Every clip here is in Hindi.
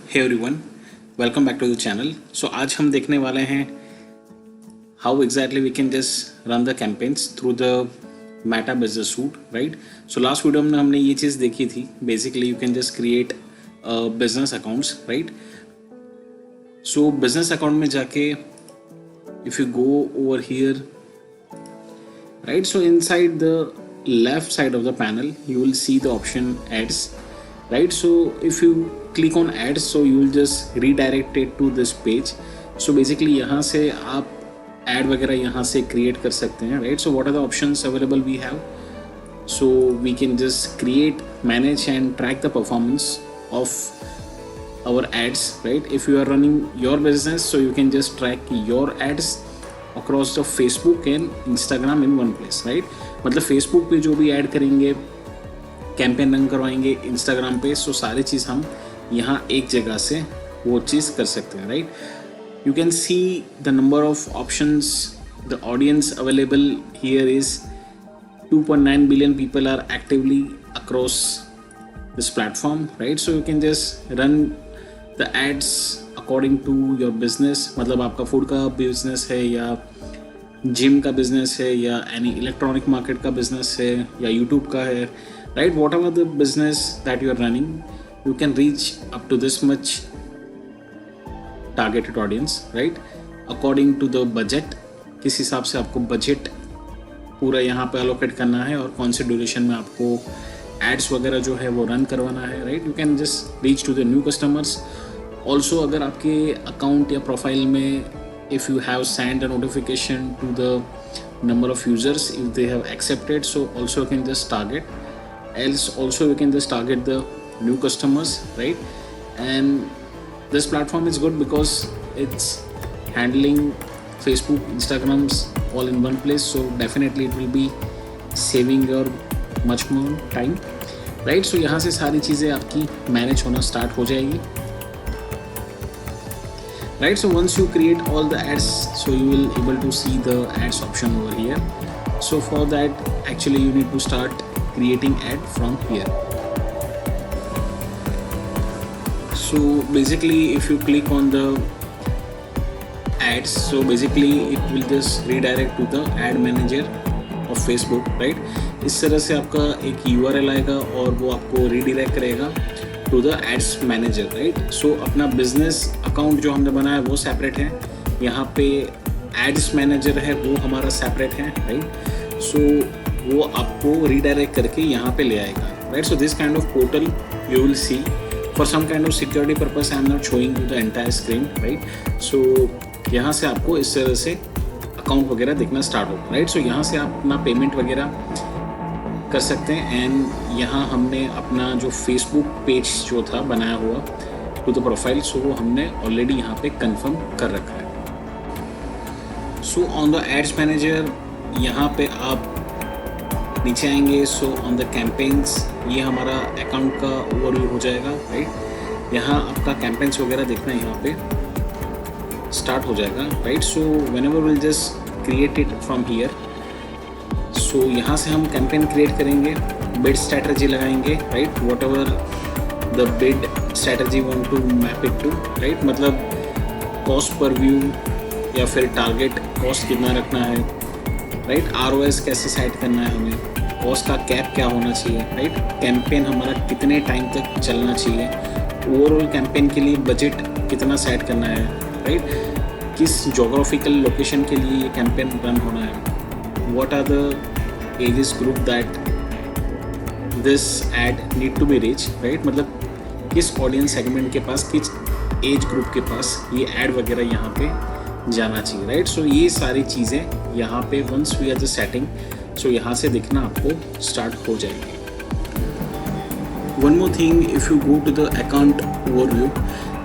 Hey everyone, welcome back to the channel. So आज हम देखने वाले हैं how exactly we can just run the campaigns through the Meta business suite, right. So last video में हमने ये चीज़ देखी थी। Basically you can just create business accounts, right. So business account में जाके if you go over here, right, so inside the left side of the panel you will see the option ads, right? So if you click on ads, so you will just redirect it to this page. So basically यहाँ से आप ad वगैरह यहाँ से create कर सकते हैं, right? So what are the options available we have? So we can just create, manage and track the performance of our ads, right? If you are running your business, so you can just track your ads across the Facebook and Instagram in one place, right? मतलब Facebook पे जो भी ऐड करेंगे, कैंपेन रन करवाएंगे Instagram पे, सो सारी चीज़ हम यहाँ एक जगह से वो चीज़ कर सकते हैं, right. You can see the number of options, the audience available here is 2.9 billion people are actively across this platform, right? So you can just run the ads according to your business. मतलब आपका फूड का बिजनेस है या जिम का बिजनेस है या एनी इलेक्ट्रॉनिक मार्केट का बिजनेस है या यूट्यूब का है, right. Whatever the business that you are running, you can reach up to this much targeted audience, right, according to the budget. किस हिसाब से आपको बजट पूरा यहाँ पे अलोकेट करना है और कौन से ड्यूरेशन में आपको एड्स वगैरह जो है वो रन करवाना है, right. You can just reach to the new customers. Also अगर आपके अकाउंट या प्रोफाइल में if you have sent a notification to the number of users, if they have accepted, so also you can just target. Else also you can just target the new customers, right? And this platform is good because it's handling Facebook, Instagrams all in one place, so definitely it will be saving your much more time, right? So यहाँ से सारी चीज़ें आपकी मैनेज होना स्टार्ट हो जाएगी, right? So once you create all the ads, so you will able to see the ads option over here. So for that actually you need to start creating ad from here. So basically if you click on the ads, so basically it will just redirect to the ad manager of Facebook, right? इस तरह से आपका एक URL आएगा और वो आपको redirect करेगा to the ads manager, right. So अपना बिजनेस अकाउंट जो हमने बनाया है वो सेपरेट है, यहाँ पे एड्स मैनेजर है वो हमारा सेपरेट है, राइट। सो वो आपको रीडायरेक्ट करके यहाँ पे ले आएगा, right. So this kind of portal you will see for some kind of security purpose I am not showing you the entire screen, right. So यहाँ से आपको इस तरह से अकाउंट वगैरह देखना स्टार्ट होगा, राइट। सो यहाँ से आप अपना पेमेंट वगैरह कर सकते हैं। एंड यहाँ हमने अपना जो फेसबुक पेज जो था बनाया हुआ टू द प्रोफाइल, सो वो हमने ऑलरेडी यहाँ पे कंफर्म कर रखा है। So on the ads manager यहाँ पे आप नीचे आएंगे, सो ऑन द कैंपेन्स ये हमारा अकाउंट का ओवरव्यू हो जाएगा, राइट। यहाँ आपका कैंपेन्स वगैरह देखना यहाँ पे स्टार्ट हो जाएगा, right. So whenever will just create it from here, so यहाँ से हम कैंपेन क्रिएट करेंगे, बिड स्ट्रैटेजी लगाएंगे, right. Whatever the bid strategy want to map it to, right. मतलब कॉस्ट पर व्यू या फिर टारगेट कॉस्ट कितना रखना है, राइट। ROS कैसे सेट करना है हमें, कॉस्ट का कैप क्या होना चाहिए, राइट। कैंपेन हमारा कितने टाइम तक चलना चाहिए, ओवरऑल कैंपेन के लिए बजट कितना सेट करना है, राइट। किस जोग्राफिकल लोकेशन के लिए ये कैंपेन रन होना है, what are the ages group that this ad need to be reached, right? मतलब किस ऑडियंस सेगमेंट के पास, किस एज ग्रुप के पास ये ऐड वगैरह यहाँ पे जाना चाहिए, राइट। सो ये सारी चीज़ें यहाँ पे once we are the setting, so यहाँ से दिखना आपको स्टार्ट हो जाएगी। One more thing, if you go to the account overview,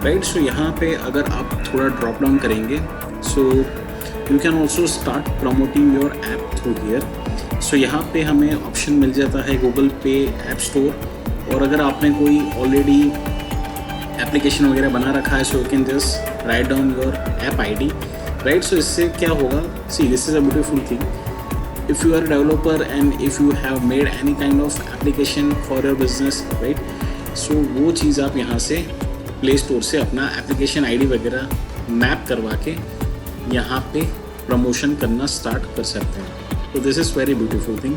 right, so यहाँ पे अगर आप थोड़ा ड्रॉप डाउन करेंगे, so you can also start promoting your app through here. So यहाँ पे हमें ऑप्शन मिल जाता है गूगल पे ऐप स्टोर, और अगर आपने कोई ऑलरेडी एप्लीकेशन वगैरह बना रखा है, so you can just write down your app ID, right. So इससे क्या होगा, see this is a beautiful thing, if you are a developer and if you have made any kind of application for your business, right, so वो चीज़ आप यहाँ से प्ले स्टोर से अपना एप्लीकेशन आईडी वगैरह मैप करवा के यहाँ पे प्रमोशन करना स्टार्ट कर सकते हैं। तो this is very beautiful thing.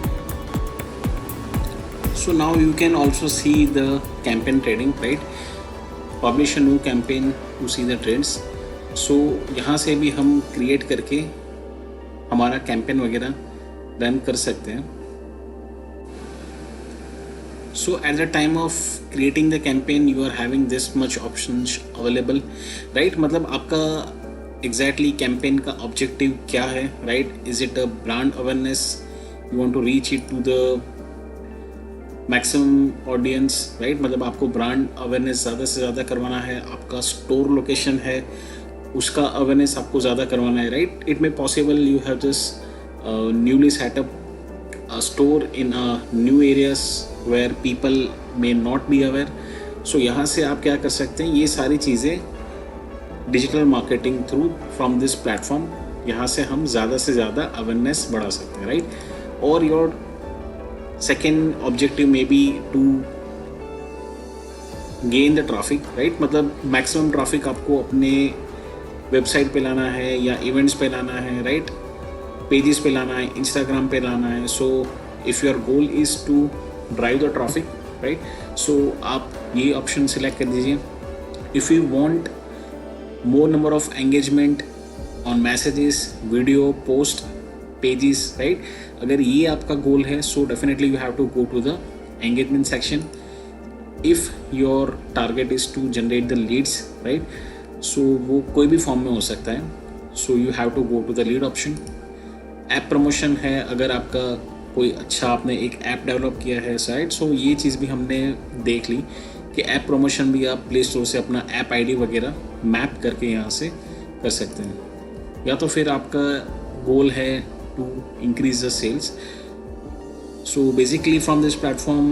So now you can also see the campaign trading, right, publish a new campaign to see the trends. So यहाँ से भी हम क्रिएट करके हमारा कैंपेन वगैरह रन कर सकते हैं। So at the time of creating the campaign you are having this much options available, right? मतलब आपका exactly campaign का objective क्या है, right? Is it a brand awareness? You want to reach it to the maximum audience, right? मतलब आपको brand awareness ज़्यादा से ज़्यादा करवाना है, आपका store location है उसका awareness आपको ज़्यादा करवाना है, right? It may possible you have just newly set up a store in a new areas where people may not be aware. So यहाँ से आप क्या कर सकते हैं, ये सारी चीज़ें digital marketing through from this platform, यहाँ से हम ज़्यादा से ज़्यादा अवेयरनेस बढ़ा सकते हैं, राइट? और your second objective may be to gain the traffic, right? मतलब मैक्सिमम ट्रैफिक आपको अपने वेबसाइट पे लाना है या इवेंट्स पे लाना है, राइट? पेजेस पे लाना है, इंस्टाग्राम पे लाना है। So if your goal is to drive the traffic, right, so आप ये ऑप्शन सिलेक्ट कर दीजिए। If you want more number of engagement on messages, video, post, pages, right, अगर ये आपका गोल है so definitely you have to go to the engagement section. If your target is to generate the leads, right, so वो कोई भी फॉर्म में हो सकता है, so you have to go to the lead option. App promotion है, अगर आपका कोई अच्छा आपने एक ऐप डेवलप किया है साइट, सो ये चीज़ भी हमने देख ली कि ऐप प्रमोशन भी आप प्ले स्टोर से अपना ऐप आईडी वगैरह मैप करके यहाँ से कर सकते हैं। या तो फिर आपका गोल है to increase the sales, so basically from this platform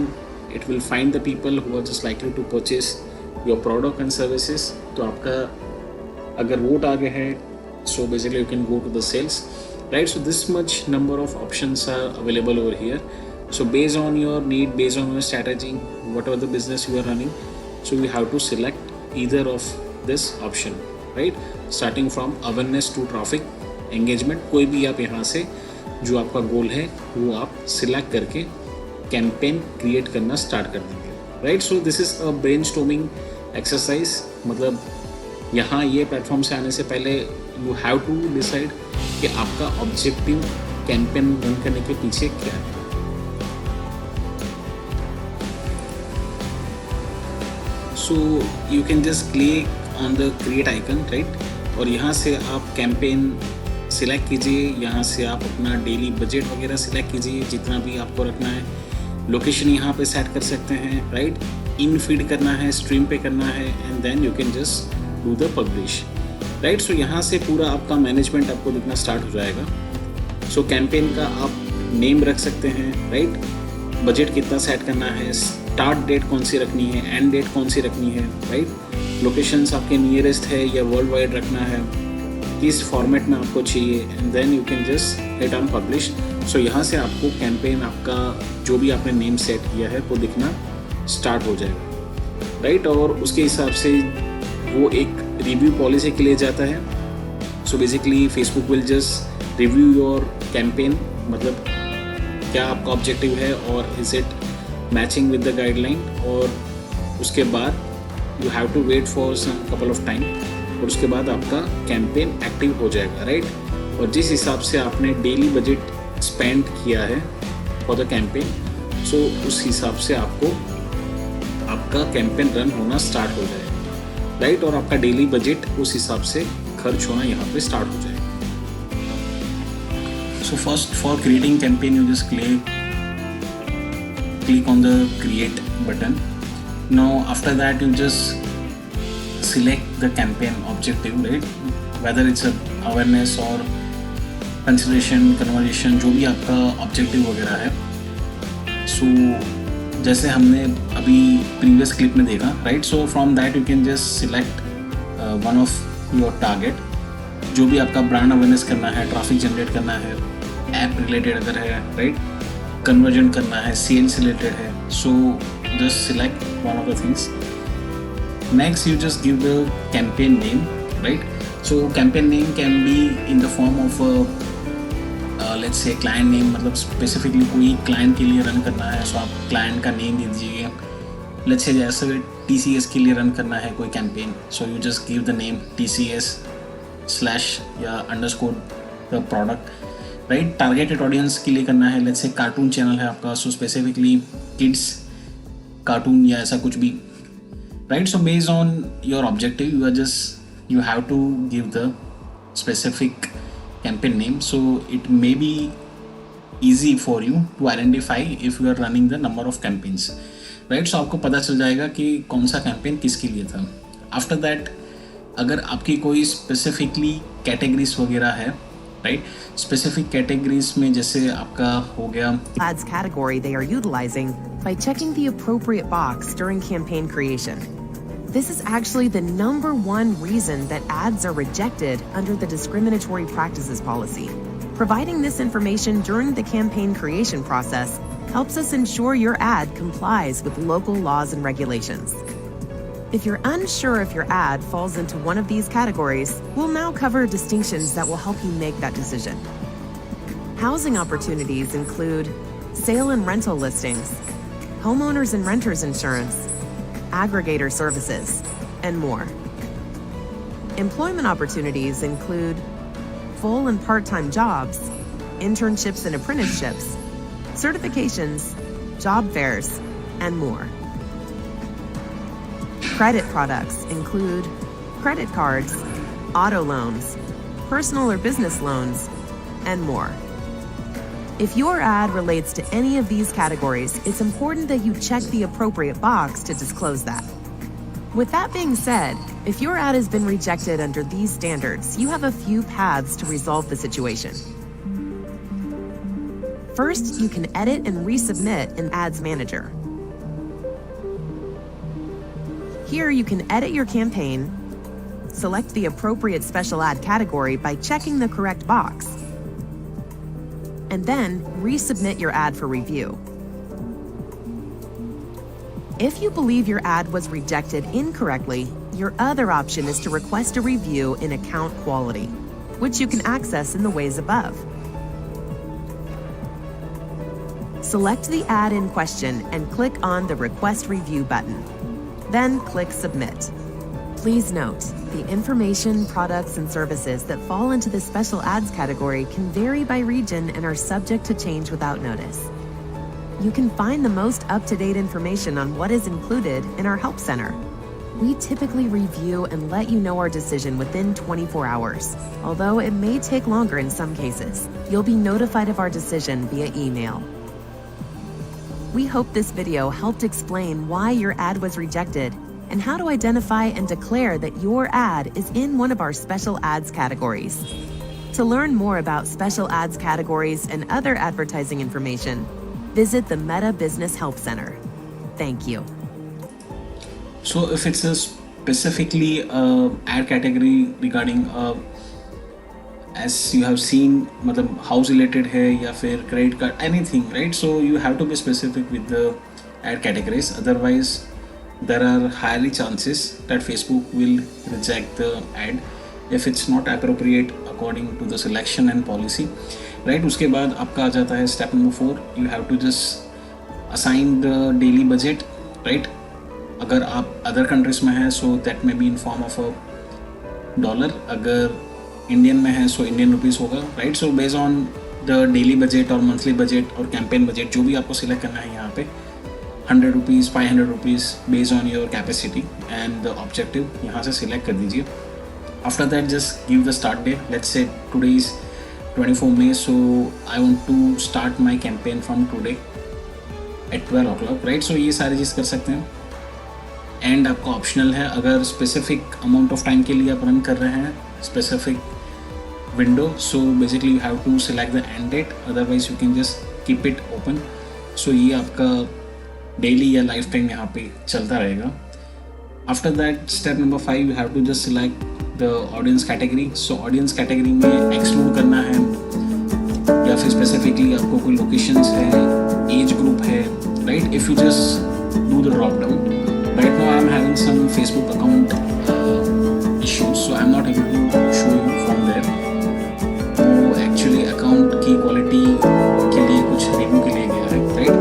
it will find the people who are just likely to purchase your product and services. तो आपका अगर वोट आगे है so basically you can go to the sales, right? So this much number of options are available over here. So based on your need, based on your strategy, whatever the business you are running, so you have to select either of this option, right? Starting from awareness to traffic, engagement, कोई भी आप यहाँ से जो आपका गोल है वो आप सिलेक्ट करके कैंपेन क्रिएट करना स्टार्ट कर देंगे, right? So this is a brainstorming exercise। मतलब यहाँ ये प्लेटफॉर्म से आने से पहले यू हैव टू डिसाइड कि आपका ऑब्जेक्टिव कैंपेन रन करने के पीछे क्या है। So you can just click on the create icon, right, और यहाँ से आप कैंपेन सिलेक्ट कीजिए। यहाँ से आप अपना डेली बजट वगैरह सिलेक्ट कीजिए, जितना भी आपको रखना है। लोकेशन यहाँ पे सेट कर सकते हैं, राइट, इन फीड करना है, स्ट्रीम पे करना है, and then you can just do the publish, right. So यहाँ से पूरा आपका मैनेजमेंट आपको दिखना स्टार्ट हो जाएगा। सो कैंपेन का आप नेम रख सकते हैं, राइट, बजट कितना सेट करना है, स्टार्ट डेट कौन सी रखनी है, एंड डेट कौन सी रखनी है, राइट, लोकेशंस आपके नियरेस्ट है या वर्ल्ड वाइड रखना है, किस फॉर्मेट में आपको चाहिए, and then you can just hit on publish. So यहाँ से आपको कैंपेन आपका जो भी आपने नेम सेट किया है वो दिखना स्टार्ट हो जाएगा, राइट। और उसके हिसाब से वो एक रिव्यू पॉलिसी के लिए जाता है। So basically Facebook will just review your campaign, मतलब क्या आपका ऑब्जेक्टिव है और is it matching with the guideline, और उसके बाद you have to wait for some couple of time, और उसके बाद आपका कैंपेन एक्टिव हो जाएगा, राइट। और जिस हिसाब से आपने डेली बजट स्पेंड किया है फॉर द कैंपेन, सो उस हिसाब से आपको आपका कैंपेन रन होना स्टार्ट हो जाएगा, राइट। और आपका डेली बजट उस हिसाब से खर्च होना यहाँ पे स्टार्ट हो जाएगा। So first for creating campaign you just click on the create button. Now after that you just select the campaign objective, right, whether it's a awareness or consideration, conversation, जो भी आपका ऑब्जेक्टिव वगैरह है। सो जैसे हमने अभी प्रीवियस क्लिप में देखा, right, so from that you can just select one of your target, जो भी आपका ब्रांड अवेयरनेस करना है, ट्रैफिक जनरेट करना है, ऐप रिलेटेड अगर है, राइट, कन्वर्जन करना है, सेल्स रिलेटेड है, so just select one of the things. Next, you just give the campaign name, right? So campaign name can be in the form of let's say client name, मतलब स्पेसिफिकली कोई क्लाइंट के लिए रन करना है, सो आप क्लाइंट का नेम दे दीजिए. लेट्स से जैसे TCS के लिए रन करना है कोई campaign, so you just give the name TCS slash या underscore the product, right. Targeted audience के लिए करना है, लेट्स से कार्टून चैनल है आपका, सो स्पेसिफिकली किड्स कार्टून या ऐसा कुछ भी, right. So based on your objective you have to give the specific campaign name, so it may be easy for you to identify if you are running the number of campaigns, right. So आपको पता चल जाएगा कि कौन सा कैंपेन किसके लिए था. आफ्टर दैट अगर आपकी कोई स्पेसिफिकली कैटेगरीज वगैरह है, राइट, स्पेसिफिक कैटेगरीज में जैसे आपका हो गया ads category they are utilizing by checking the appropriate box during campaign creation. This is actually the #1 reason that ads are rejected under the discriminatory practices policy. Providing this information during the campaign creation process helps us ensure your ad complies with local laws and regulations. If you're unsure if your ad falls into one of these categories, we'll now cover distinctions that will help you make that decision. Housing opportunities include sale and rental listings, homeowners and renters insurance, aggregator services, and more. Employment opportunities include full and part-time jobs, internships and apprenticeships, certifications, job fairs, and more. Credit products include credit cards, auto loans, personal or business loans, and more. If your ad relates to any of these categories, it's important that you check the appropriate box to disclose that. With that being said, if your ad has been rejected under these standards, you have a few paths to resolve the situation. First, you can edit and resubmit in Ads Manager. Here, you can edit your campaign, select the appropriate special ad category by checking the correct box, and then resubmit your ad for review. If you believe your ad was rejected incorrectly, your other option is to request a review in Account Quality, which you can access in the ways above. Select the ad in question and click on the Request Review button. Then click Submit. Please note, the information, products, and services that fall into the special ads category can vary by region and are subject to change without notice. You can find the most up-to-date information on what is included in our Help Center. We typically review and let you know our decision within 24 hours, although it may take longer in some cases. You'll be notified of our decision via email. We hope this video helped explain why your ad was rejected and how to identify and declare that your ad is in one of our special ads categories. To learn more about special ads categories and other advertising information, visit the Meta Business Help Center. Thank you. So if it's a specifically ad category regarding as you have seen, मतलब house related है या फिर credit card, anything, right? So you have to be specific with the ad categories. Otherwise, there are highly chances that Facebook will reject the ad if it's not appropriate according to the selection and policy, right. उसके बाद आपका आ जाता है step number 4. You have to just assign the daily budget, right. अगर आप other countries में हैं so that may be in form of a dollar. अगर इंडियन में है so Indian rupees होगा, right. So based on the daily budget और monthly budget और campaign budget जो भी आपको select करना है यहाँ पे 100 rupees, 500 rupees based on your capacity and the objective यहाँ से select कर दीजिए. After that just give the start day. Let's say today is 24 May, so I want to start my campaign from today at 12 o'clock, right. So ये सारी चीज़ कर सकते हैं. एंड आपका ऑप्शनल है, अगर स्पेसिफिक अमाउंट ऑफ टाइम के लिए आप रन कर रहे हैं specific window, so basically you have to select the end date, otherwise you can just keep it open. So ये आपका डेली या लाइफ टाइम यहाँ पे चलता रहेगा. After that step number 5 you have to just select the audience category. So audience category में एक्सक्लूड करना है या फिर स्पेसिफिकली आपको कोई लोकेशंस है, एज ग्रुप है, right. If you just do the drop down, right now I'm having having some Facebook account issues, so I'm not able to show you from there. तो एक्चुअली अकाउंट की क्वालिटी के लिए कुछ रिव्यू के लिए गया है, right.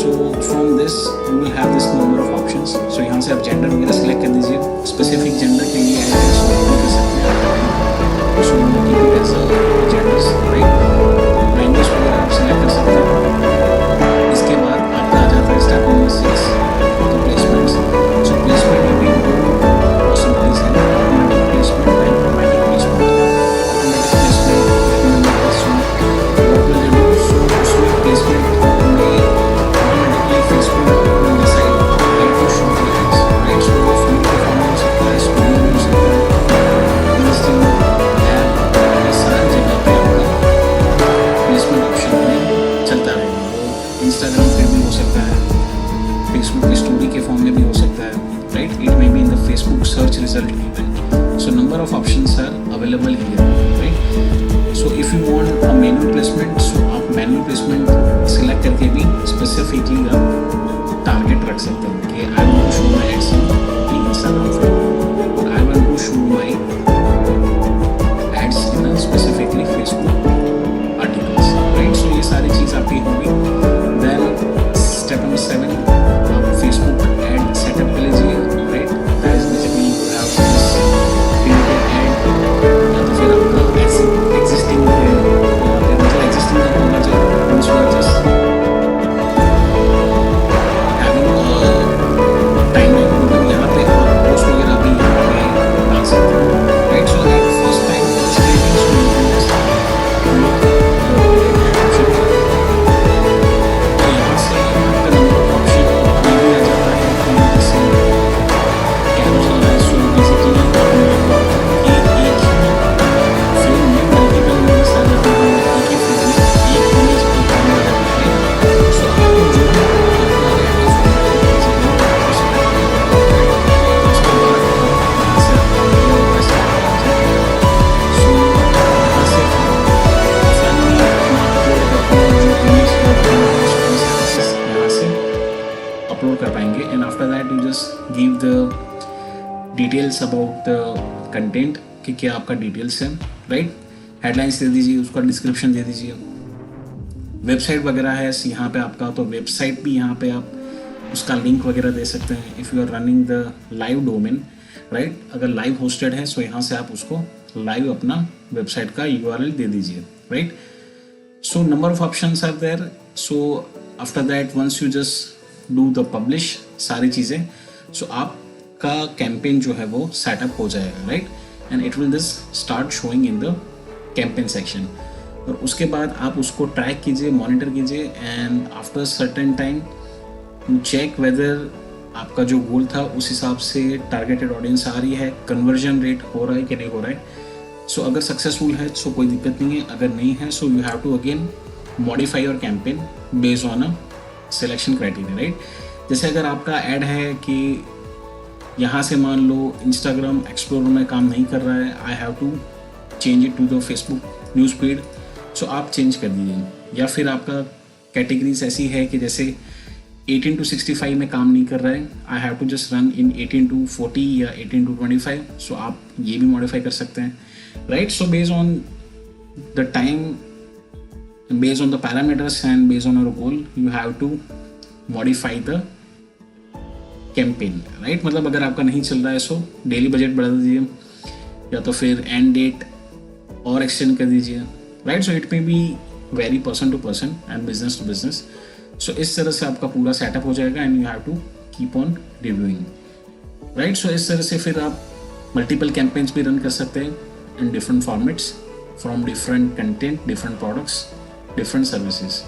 So from this you will have this number of options. So यहाँ से आप जेंडर वगैरह सेलेक्ट कर दीजिए. स्पेसिफिक जेंडर के लिए ऐड कर सकते हैं. So keep it as genders, right. Language वगैरह आप सेलेक्ट कर सकते हैं. इसके बाद आपका आ जाता है स्टेप नंबर 6, तो प्लेसमेंट्स. सो प्लेसमेंट में भी दो पॉसिबिलिटीज हैं, automatic placement and automatic placement. Automatic placement placement may automatically Facebook will decide where to show the ads, right? So free performance applies to you listing app सारी जगह पे आपका placement option में चलता रहेगा. वो Instagram पे भी हो सकता है, Facebook की स्टोरी के फॉर्म में भी हो सकता है, right? It may be in the Facebook search result even. So number of options are available here, right? So if you want a manual placement, so आप manual placement select करके भी specifically आप target रख सकते हैं कि I want to show my ads in Instagram feed, or I want to show my ads in a specifically Facebook articles, right? So ये सारी चीज़ आपकी होगी. Then step number 7, आप Facebook ad setup कर लीजिए, right? That is basically you have this created ad, या तो फिर आपका existing existing का होगा जो once you are just having a timeline, मतलब यहाँ पे आप पोस्ट वगैरह भी यहाँ पे डाल सकते हो, right? So at first time it's creating, so you can just look तो यहाँ से आपका नंबर ऑफ ऑप्शन ये भी आ जाता है कि जैसे कैरोसेल है. सो बेसिकली कि एक ही फ्रेम में मल्टीपल इमेजेस आ जाते हैं, एक ही फ्रेम में एक इमेज पे काम आ जाता है. सो आपको जो भी आपका रेटिंग उसके बाद यहाँ से आपका वीडियो वैसा आ जाता है. सो यहाँ से आसानी अपना अपलोड करते हैं जो इमेज यहाँ से अपलोड कर पाएंगे. And after that you just give the details about the content कि क्या आपका डिटेल्स है, राइट. हेडलाइंस दे दीजिए, उसका डिस्क्रिप्शन दे दीजिए. वेबसाइट वगैरह है यहाँ पे आपका, तो वेबसाइट भी यहाँ पे आप उसका लिंक वगैरह दे सकते हैं. If you are running the live domain, right, अगर लाइव होस्टेड है सो यहाँ से आप उसको लाइव अपना वेबसाइट का URL दे दीजिए, right. So number of options are there. So after that once you just do the publish सारी चीज़ें, सो आपका कैंपेन जो है वो सेटअप हो जाएगा, right. And it will just start showing in the campaign section. और उसके बाद आप उसको ट्रैक कीजिए, मॉनिटर कीजिए, and after certain time you check whether आपका जो गोल था उस हिसाब से टारगेटेड ऑडियंस आ रही है, कन्वर्जन रेट हो रहा है कि नहीं हो रहा है. सो अगर सक्सेसफुल है सो कोई दिक्कत नहीं है, अगर नहीं है so you have to again modify your campaign based on a selection criteria, right. जैसे अगर आपका ऐड है कि यहाँ से मान लो इंस्टाग्राम एक्सप्लोरर में काम नहीं कर रहा है, I have to change it to the Facebook news feed, so आप चेंज कर दीजिए. या फिर आपका कैटेगरीज ऐसी है कि जैसे 18 to 65 में काम नहीं कर रहा है, I have to just run in 18 to 40 या 18 to 25, सो आप ये भी मॉडिफाई कर सकते हैं, right. So based on the time, based on the parameters and based on your goal, you have to modify the campaign, right. मतलब अगर आपका नहीं चल रहा है सो डेली बजट बढ़ा दीजिए, या तो फिर एंड डेट और एक्सटेंड कर दीजिए, right. So it may be very person to person and business to business. So इस तरह से आपका पूरा सेटअप हो जाएगा and you have to keep on reviewing, right. So इस तरह से फिर आप मल्टीपल कैंपेन्स भी रन कर सकते हैं in different formats from different content, different products, different services.